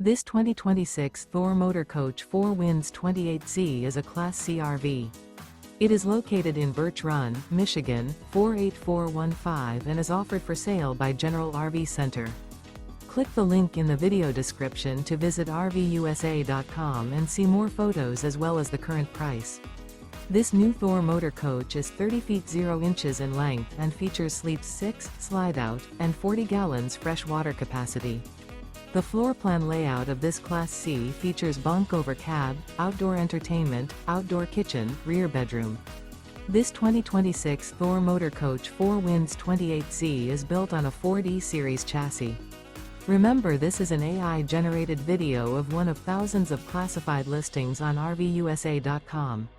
This 2026 Thor Motor Coach 4 Winds 28Z is a Class C RV. It is located in Birch Run, Michigan, 48415 and is offered for sale by General RV Center. Click the link in the video description to visit RVUSA.com and see more photos as well as the current price. This new Thor Motor Coach is 30 feet 0 inches in length and features sleeps 6, slide-out, and 40 gallons fresh water capacity. The floor plan layout of this Class C features bunk over cab, outdoor entertainment, outdoor kitchen, rear bedroom. This 2026 Thor Motor Coach 4 Winds 28Z is built on a 4D series chassis. Remember, this is an AI-generated video of one of thousands of classified listings on RVUSA.com.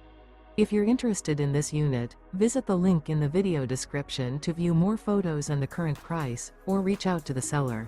If you're interested in this unit, visit the link in the video description to view more photos and the current price, or reach out to the seller.